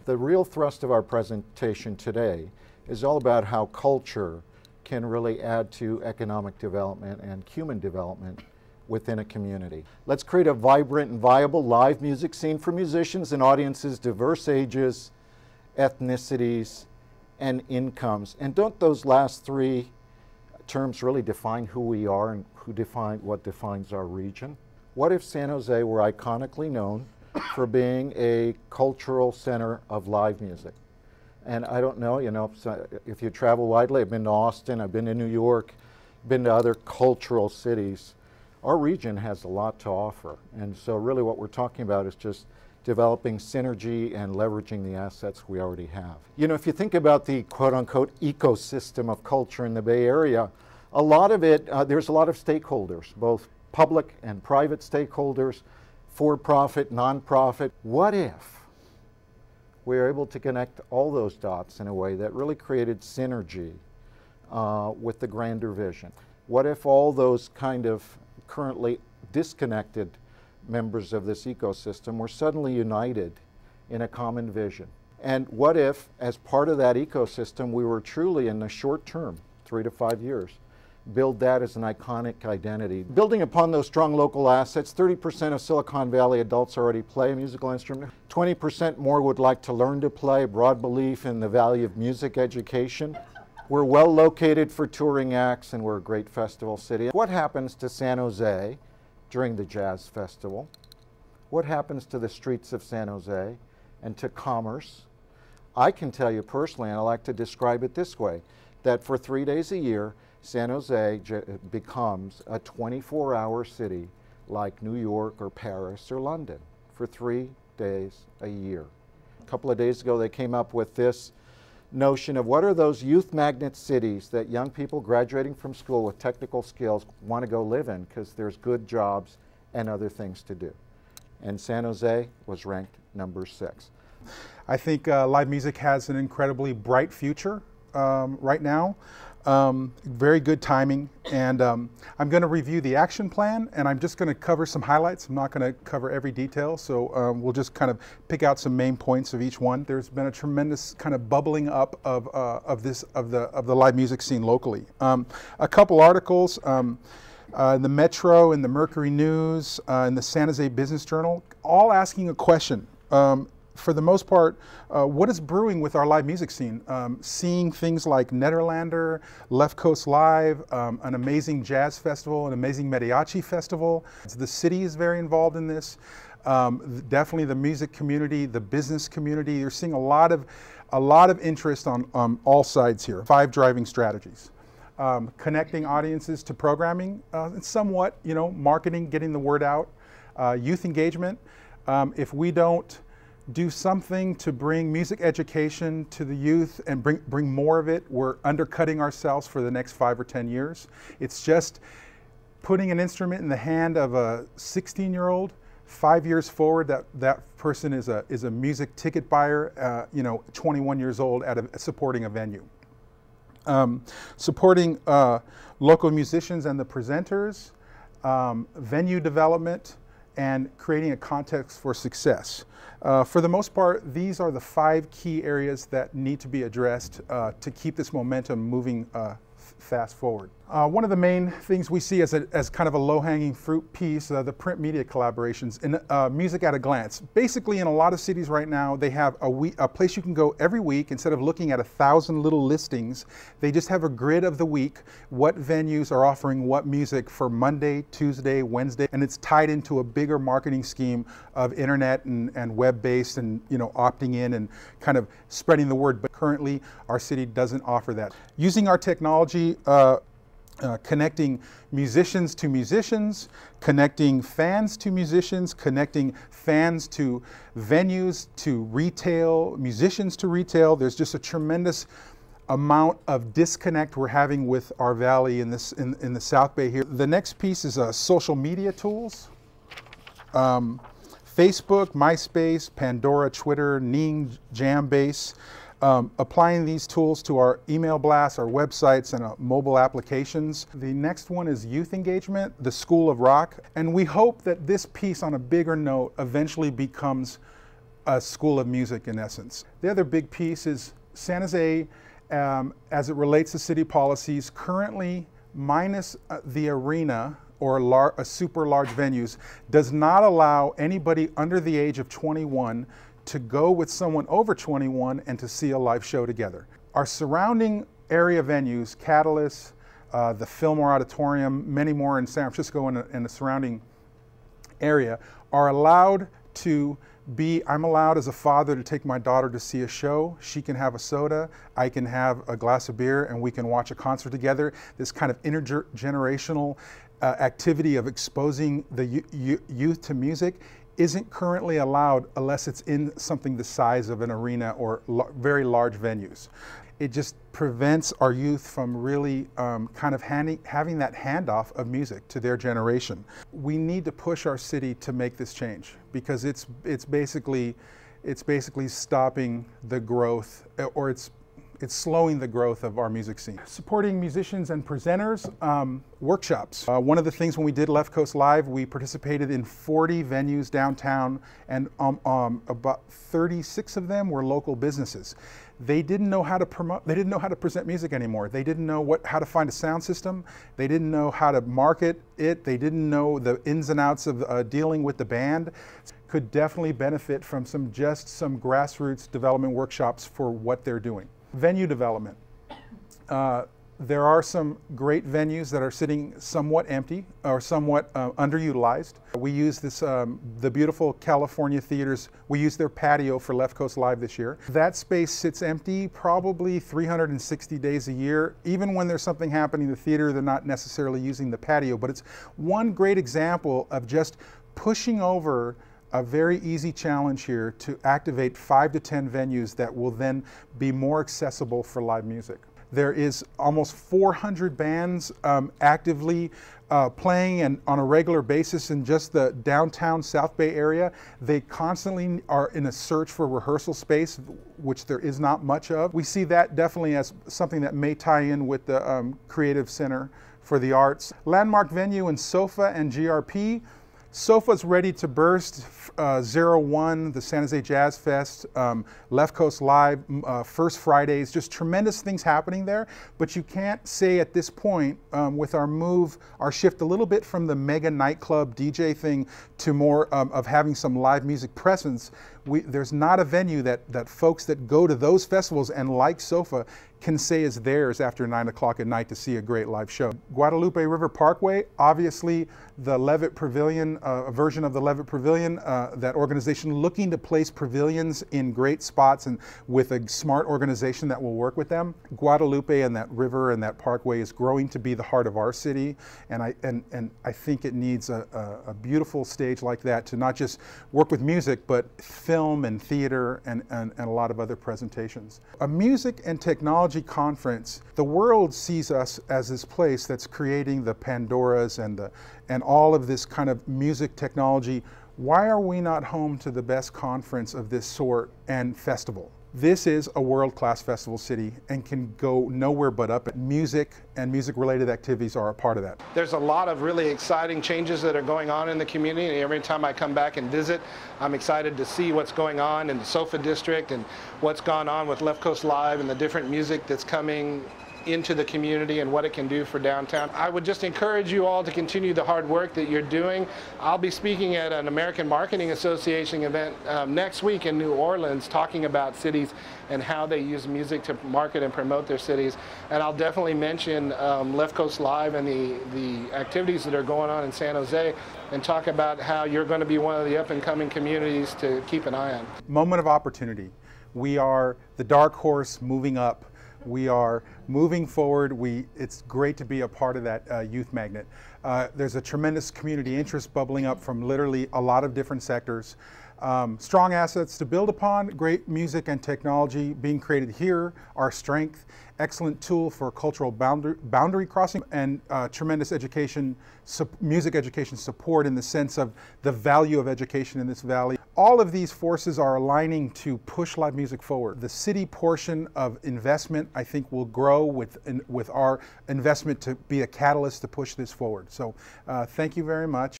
The real thrust of our presentation today is all about how culture can really add to economic development and human development within a community. Let's create a vibrant and viable live music scene for musicians and audiences, diverse ages, ethnicities, and incomes. And don't those last three terms really define who we are and what defines our region? What if San Jose were iconically known for being a cultural center of live music? And I don't know, if you travel widely, I've been to Austin, I've been to New York, been to other cultural cities. Our region has a lot to offer. And so really what we're talking about is just developing synergy and leveraging the assets we already have. If you think about the quote-unquote ecosystem of culture in the Bay Area, a lot of it, there's a lot of stakeholders, both public and private stakeholders, for-profit, non-profit. What if we were able to connect all those dots in a way that really created synergy with the grander vision? What if all those kind of currently disconnected members of this ecosystem were suddenly united in a common vision? And what if, as part of that ecosystem, we were truly in the short term, 3 to 5 years, build that as an iconic identity? Building upon those strong local assets, 30% of Silicon Valley adults already play a musical instrument. 20% more would like to learn to play, broad belief in the value of music education. We're well located for touring acts and we're a great festival city. What happens to San Jose during the Jazz Festival? What happens to the streets of San Jose and to commerce? I can tell you personally, and I like to describe it this way, that for 3 days a year, San Jose becomes a 24-hour city like New York or Paris or London for 3 days a year. A couple of days ago, they came up with this notion of what are those youth magnet cities that young people graduating from school with technical skills want to go live in because there's good jobs and other things to do. And San Jose was ranked number 6. I think live music has an incredibly bright future right now. Very good timing, and I'm going to review the action plan, and I'm just going to cover some highlights. I'm not going to cover every detail, so we'll just kind of pick out some main points of each one. There's been a tremendous kind of bubbling up of the live music scene locally. A couple articles, the Metro and the Mercury News and the San Jose Business Journal, all asking a question. For the most part, what is brewing with our live music scene? Seeing things like Nederlander, Left Coast Live, an amazing jazz festival, an amazing mariachi festival. The city is very involved in this. Definitely the music community, the business community. You're seeing a lot of interest on all sides here. 5 driving strategies. Connecting audiences to programming, and somewhat, marketing, getting the word out. Youth engagement. If we don't do something to bring music education to the youth and bring more of it, we're undercutting ourselves for the next 5 or 10 years. It's just putting an instrument in the hand of a 16-year-old. 5 years forward, that person is a music ticket buyer, 21 years old supporting a venue. Supporting local musicians and the presenters, venue development, and creating a context for success. For the most part, these are the 5 key areas that need to be addressed to keep this momentum moving fast forward. One of the main things we see as kind of a low-hanging fruit piece, the print media collaborations, and music at a glance. Basically, in a lot of cities right now, they have a place you can go every week. Instead of looking at 1,000 little listings, they just have a grid of the week, what venues are offering what music for Monday, Tuesday, Wednesday, and it's tied into a bigger marketing scheme of internet and web-based and opting in and kind of spreading the word. But currently, our city doesn't offer that. Using our technology, connecting musicians to musicians, connecting fans to musicians, connecting fans to venues, to retail, musicians to retail. There's just a tremendous amount of disconnect we're having with our valley in the South Bay here. The next piece is social media tools. Facebook, MySpace, Pandora, Twitter, Ning, Jambase. Applying these tools to our email blasts, our websites, and mobile applications. The next one is youth engagement, the School of Rock. And we hope that this piece, on a bigger note, eventually becomes a school of music in essence. The other big piece is San Jose, as it relates to city policies, currently minus the arena or super large venues, does not allow anybody under the age of 21 to go with someone over 21 and to see a live show together. Our surrounding area venues, Catalyst, the Fillmore Auditorium, many more in San Francisco and the surrounding area, are allowed to be, I'm allowed as a father to take my daughter to see a show. She can have a soda, I can have a glass of beer, and we can watch a concert together. This kind of intergenerational activity of exposing the youth to music isn't currently allowed unless it's in something the size of an arena or very large venues. It just prevents our youth from really kind of having that handoff of music to their generation. We need to push our city to make this change because it's basically stopping the growth, or it's slowing the growth of our music scene. Supporting musicians and presenters, workshops. One of the things when we did Left Coast Live, we participated in 40 venues downtown, and about 36 of them were local businesses. They didn't know how to promote, they didn't know how to present music anymore. They didn't know how to find a sound system. They didn't know how to market it. They didn't know the ins and outs of dealing with the band. Could definitely benefit from some grassroots development workshops for what they're doing. Venue development. There are some great venues that are sitting somewhat empty or somewhat underutilized. We use the beautiful California theaters, we use their patio for Left Coast Live this year. That space sits empty probably 360 days a year. Even when there's something happening in the theater, they're not necessarily using the patio, but it's one great example of just pushing over a very easy challenge here to activate 5 to 10 venues that will then be more accessible for live music. There is almost 400 bands actively playing and on a regular basis in just the downtown South Bay area. They constantly are in a search for rehearsal space, which there is not much of. We see that definitely as something that may tie in with the Creative Center for the Arts. Landmark venue in SOFA and GRP. SOFA's ready to burst. 01, the San Jose Jazz Fest, Left Coast Live, First Fridays, just tremendous things happening there. But you can't say at this point, with our shift a little bit from the mega nightclub DJ thing to more of having some live music presence, there's not a venue that folks that go to those festivals and like SOFA can say is theirs after 9 o'clock at night to see a great live show. Guadalupe River Parkway, obviously the Levitt Pavilion, a version of the Levitt Pavilion, that organization looking to place pavilions in great spots and with a smart organization that will work with them. Guadalupe and that river and that parkway is growing to be the heart of our city, and I think it needs a beautiful stage like that to not just work with music, but film and theater and a lot of other presentations. A music and technology conference. The world sees us as this place that's creating the Pandoras and all of this kind of music technology. Why are we not home to the best conference of this sort and festival? This is a world-class festival city and can go nowhere but up. Music and music-related activities are a part of that. There's a lot of really exciting changes that are going on in the community, and every time I come back and visit, I'm excited to see what's going on in the SOFA district and what's gone on with Left Coast Live and the different music that's coming into the community and what it can do for downtown. I would just encourage you all to continue the hard work that you're doing. I'll be speaking at an American Marketing Association event next week in New Orleans, talking about cities and how they use music to market and promote their cities. And I'll definitely mention Left Coast Live and the activities that are going on in San Jose, and talk about how you're going to be one of the up-and-coming communities to keep an eye on. Moment of opportunity. We are the dark horse moving up. We are moving forward. It's great to be a part of that youth magnet. There's a tremendous community interest bubbling up from literally a lot of different sectors. Strong assets to build upon, great music and technology being created here, our strength, excellent tool for cultural boundary crossing, and tremendous music education support in the sense of the value of education in this valley. All of these forces are aligning to push live music forward. The city portion of investment, I think, will grow with our investment to be a catalyst to push this forward. So thank you very much.